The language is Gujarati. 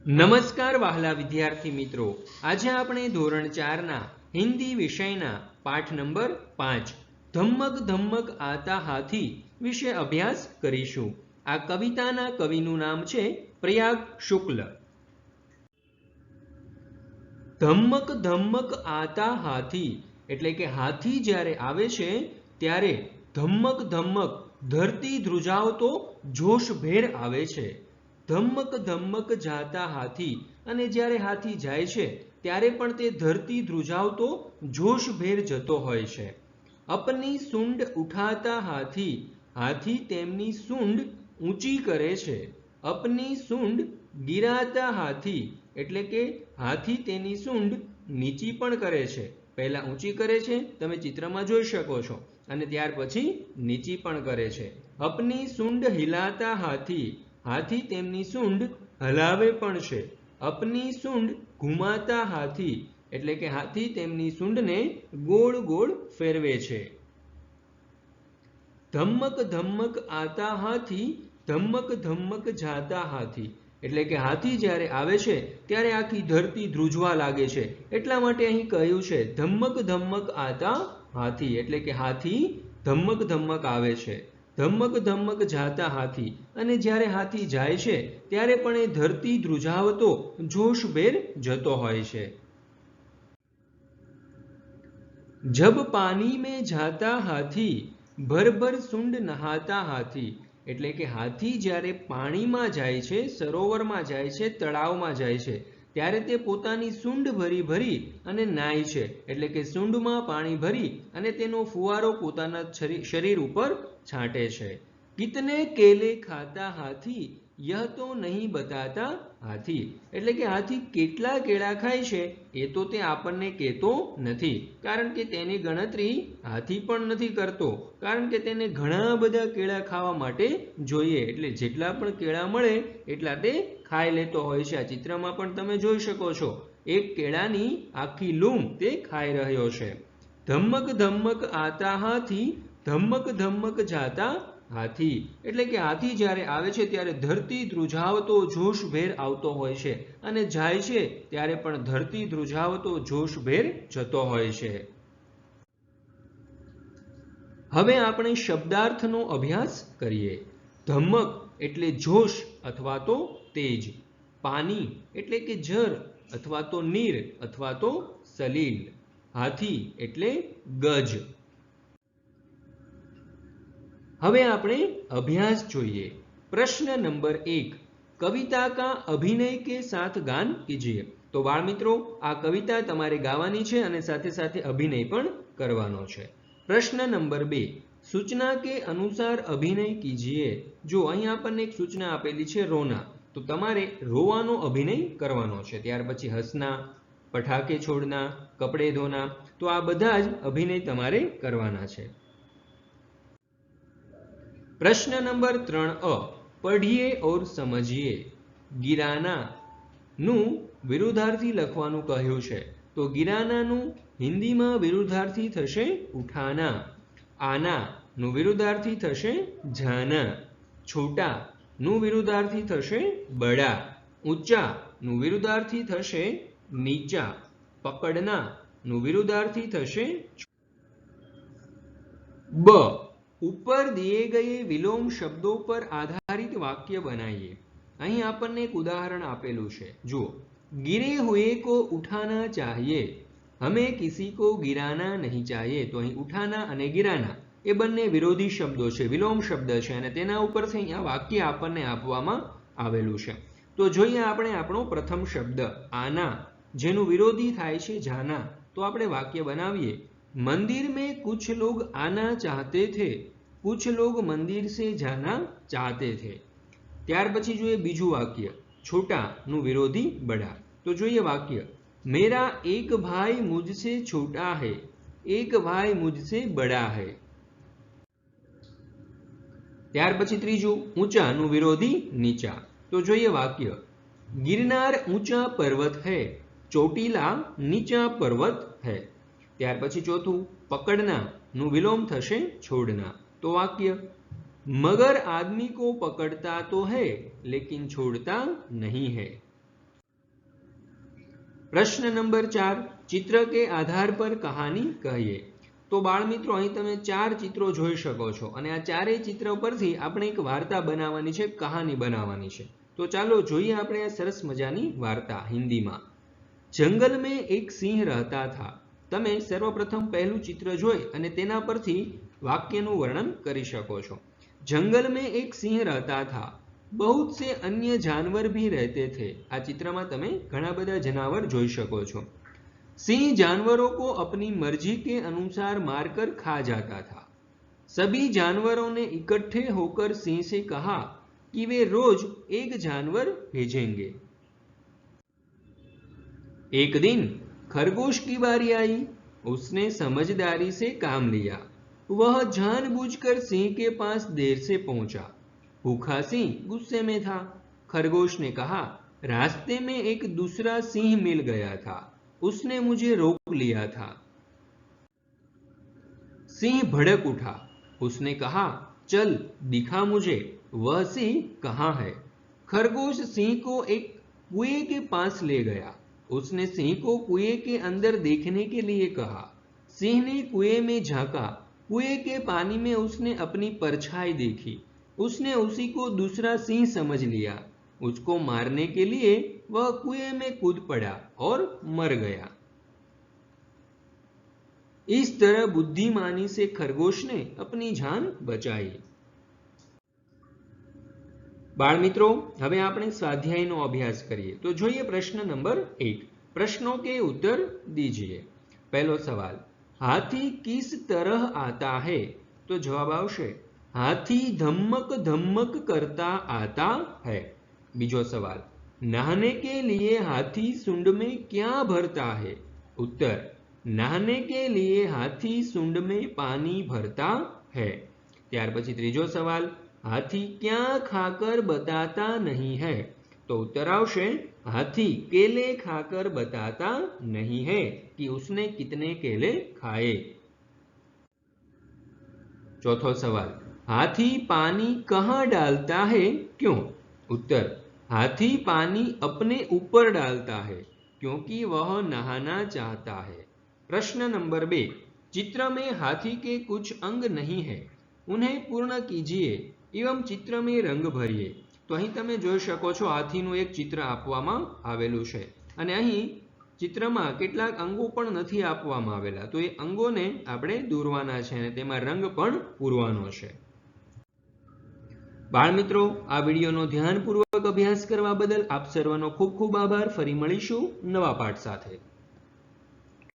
નમસ્કાર વહાલા વિદ્યાર્થી મિત્રો, આજે આપણે ધોરણ 4 ના હિન્દી વિષયના પાઠ નંબર 5 ધમ્મક ધમ્મક આતા હાથી વિશે અભ્યાસ કરીશું. આ કવિતાના કવિનું નામ છે પ્રયાગ શુક્લ. ધમ્મક ધમ્મક આતા હાથી એટલે કે હાથી જ્યારે આવે છે ત્યારે ધમ્મક ધમ્મક ધરતી ધ્રુજાવતો જોશભેર આવે છે. ધમ્મક ધમ્મક જાતા હાથી, અને જ્યારે હાથી જાય છે ત્યારે પણ તે ધરતી ધ્રુજાવતો જોશભેર જતો હોય છે. અપની સૂંડ ઉઠાતા હાથી, હાથી તેમની સૂંડ ઊંચી કરે છે. અપની સૂંડ ગિરાતા હાથી એટલે કે હાથી તેની સૂંડ નીચી પણ કરે છે. પહેલા ઊંચી કરે છે, તમે ચિત્રમાં જોઈ શકો છો, અને ત્યાર પછી નીચી પણ કરે છે. અપની સૂંડ હિલાતા હાથી, હાથી તેમની સૂંડ હલાવે પણ છે. અપની સૂંડ ઘુમાતા હાથી એટલે કે હાથી તેમની સૂંડને ગોળ ગોળ ફેરવે છે. ધમ્મક ધમ્મક આતા હાથી, ધમ્મક ધમ્મક જાતા હાથી એટલે કે હાથી જ્યારે આવે છે ત્યારે આખી ધરતી ધ્રુજવા લાગે છે. એટલા માટે અહીં કહ્યું છે ધમ્મક ધમ્મક આતા હાથી એટલે કે હાથી ધમ્મક ધમ્મક આવે છે. ધમ્મક ધમ્મક જાતા હાથી, અને જ્યારે હાથી જાય છે ત્યારે પણ એ ધરતી ધ્રુજાવતો જોશભેર જતો હોય છે. જબ પાણી में जाता हाथी, ભર ભર સૂંડ નહાતા હાથી એટલે કે હાથી જ્યારે પાણીમાં જાય છે, સરોવરમાં જાય છે, તળાવમાં જાય છે ત્યારે તે પોતાની સૂંડ ભરી ભરી અને નાય છે. એટલે કે સૂંડમાં પાણી ભરી અને તેનો ફુવારો પોતાના શરીર ઉપર છાંટે છે. કિતને કેલે ખાતા હાથી, યહ તો નહીં બતાતા હાથી એટલે કે હાથી કેટલા કેળા ખાય છે એ તો તે આપણને કહેતો નથી, કારણ કે તેની ગણતરી હાથી પણ નથી કરતો, કારણ કે તેને ઘણા બધા કેળા ખાવા માટે જોઈએ. એટલે જેટલા પણ કેળા મળે એટલા તે ખાઈ લેતો હોય છે. આ ચિત્રમાં પણ તમે જોઈ શકો છો, એક કેળાની આખી લૂમ તે ખાઈ રહ્યો છે. ધમ્મક ધમ્મક આતા હાથી, ધમ્મક ધમ્મક જાતા હાથી એટલે કે હાથી જ્યારે આવે છે ત્યારે ધરતી ધ્રુજાવતો જોશભેર આવતો હોય છે, અને જાય છે ત્યારે પણ ધરતી ધ્રુજાવતો જોશભેર જતો હોય છે. હવે આપણે શબ્દાર્થનો અભ્યાસ કરીએ. ધમ્મક એટલે જોશ અથવા તો તેજ. પાની એટલે કે જર અથવા તો નીર અથવા તો સલીલ. હાથી એટલે ગજ. હવે આપણે અભ્યાસ જોઈએ. પ્રશ્ન નંબર 1, કવિતા કા અભિનય કે સાથ ગાન કીજીએ. તો બાળ મિત્રો, આ કવિતા તમારે ગાવાની છે અને સાથે સાથે અભિનય પણ કરવાનો છે. પ્રશ્ન નંબર 2, સૂચના કે અનુસાર અભિનય કીજીએ. જો અહીં આપણને એક સૂચના આપેલી છે રોના, તો તમારે રોવાનો અભિનય કરવાનો છે. ત્યાર પછી હસના, પટાખે છોડના, કપડે ધોના, તો આ બધા જ અભિનય તમારે કરવાના છે. प्रश्न नंबर 3 पढ़िए और समझिए. गिराना નું વિરુદ્ધાર્થી લખવાનું કહ્યું છે. તો ગિરાનાનું હિન્દીમાં વિરુદ્ધાર્થી થશે ઉઠાના. આના નું વિરુદ્ધાર્થી થશે જાના. છોટા નું વિરુદ્ધાર્થી થશે બડા. ઊંચા નું વિરુદ્ધાર્થી થશે નીચા. પકડના નું વિરુદ્ધાર્થી થશે બ. ऊपर दिए गए विलोम शब्दों पर आधारित वाक्य बनाइए. અહીં આપણને એક ઉદાહરણ આપેલું છે. જુઓ, गिरे हुए को उठाना चाहिए, हमें किसी को गिराना नहीं चाहिए. તો અહીં ઉઠાના અને ગિરાના એ બંને વિરોધી શબ્દો છે, વિલોમ શબ્દ છે, અને તેના ઉપરથી અહીંયા વાક્ય આપણને આપવામાં આવેલું છે. તો જોઈએ આપણે આપણો પ્રથમ શબ્દ આના, જેનું વિરોધી થાય છે જાના. તો આપણે વાક્ય બનાવીએ. मंदिर में कुछ लोग आना चाहते थे, कुछ लोग मंदिर से जाना चाहते थे. ત્યાર પછી જોઈએ બીજું વાક્ય છોટા નું વિરોધી બડા. તો જોઈએ વાક્ય मेरा एक भाई मुझसे छोटा है, एक भाई मुझसे बड़ा है. ત્યાર પછી ત્રીજું ઊંચા નું વિરોધી નીચા. તો જોઈએ વાક્ય गिरनार ऊंचा पर्वत है, ચોટીલા નીચા પર્વત है. ત્યાર પછી ચોથું પકડના નું વિલોમ થશે છોડના. તો વાક્ય मगर आदमी को पकड़ता तो है लेकिन छोड़ता नहीं है. પ્રશ્ન નંબર 4, ચિત્ર કે આધાર પર કહાની કહીએ. તો બાળ મિત્રો, અહીં તમે 4 ચિત્રો જોઈ શકો છો અને આ ચારેય ચિત્ર પરથી આપણે એક વાર્તા બનાવવાની છે, કહાની બનાવવાની છે. તો ચાલો જોઈએ આપણે આ સરસ મજાની વાર્તા હિન્દીમાં. જંગલ મેં એક સિંહ રહેતા થા. તમે સર્વપ્રથમ પહેલું ચિત્ર જોઈ અને તેના પરથી વાક્યનું વર્ણન કરી શકો છો. जंगल में एक सिंह रहता था, बहुत से अन्य जानवर भी रहते थे. આ ચિત્રમાં તમે ઘણા બધા જનાવર જોઈ શકો છો. सिंह जानवरों को अपनी मर्जी के अनुसार मारकर खा जाता था. सभी जानवरों ने इकट्ठे होकर सिंह से कहा कि वे रोज एक जानवर भेजेंगे. एक दिन खरगोश की बारी आई. उसने समझदारी से काम लिया. वह जानबूझकर सिंह के पास देर से पहुंचा. भूखा सिंह गुस्से में था. खरगोश ने कहा, रास्ते में एक दूसरा सिंह मिल गया था, उसने मुझे रोक लिया था. सिंह भड़क उठा. उसने कहा, चल दिखा मुझे वह सिंह कहाँ है. खरगोश सिंह को एक कुएं के पास ले गया. उसने सिंह को कुएं के अंदर देखने के लिए कहा. सिंह ने कुएं में झांका. कुएं के पानी में उसने अपनी परछाई देखी. उसने उसी को दूसरा सिंह समझ लिया. उसको मारने के लिए वह कुएं में कूद पड़ा और मर गया. इस तरह बुद्धिमानी से खरगोश ने अपनी जान बचाई. बाळ मित्रों, હવે આપણે સ્વાધ્યાયનો અભ્યાસ કરીએ. તો જોઈએ પ્રશ્ન નંબર 1. प्रश्नों के उत्तर दीजिए. पहलो सवाल, हाथी किस तरह आता है? तो जवाब आवशे, हाथी धमक धमक करता आता है. बीजो सवाल, नहाने के लिए हाथी सूंड में क्या भरता है? उत्तर, नहाने के लिए हाथी सूंड में पानी भरता है. ત્યાર પછી ત્રીજો સવાલ, हाथी क्या खाकर बताता नहीं है? तो उत्तर आवशे, हाथी केले खाकर बताता नहीं है कि उसने कितने केले खाए. चौथो सवाल, हाथी पानी कहाँ डालता है, क्यों? उत्तर, हाथी पानी अपने ऊपर डालता है क्योंकि वह नहाना चाहता है. प्रश्न नंबर 2, चित्र में हाथी के कुछ अंग नहीं है, उन्हें पूर्ण कीजिए एवं चित्र में रंग भरिए. तो અહીં તમે જોઈ શકો છો હાથીનું એક ચિત્ર આપવામાં આવેલું છે અને અહીં ચિત્રમાં કેટલાક અંગો પણ નથી આપવામાં આવેલા. તો એ અંગોને આપણે દોરવાના છે અને તેમાં રંગ પણ પૂરવાનો છે. બાળ મિત્રો, આ વિડીયોનો ધ્યાનપૂર્વક અભ્યાસ કરવા બદલ આપ સર્વનો ખૂબ ખૂબ આભાર. ફરી મળીશું નવા પાઠ સાથે.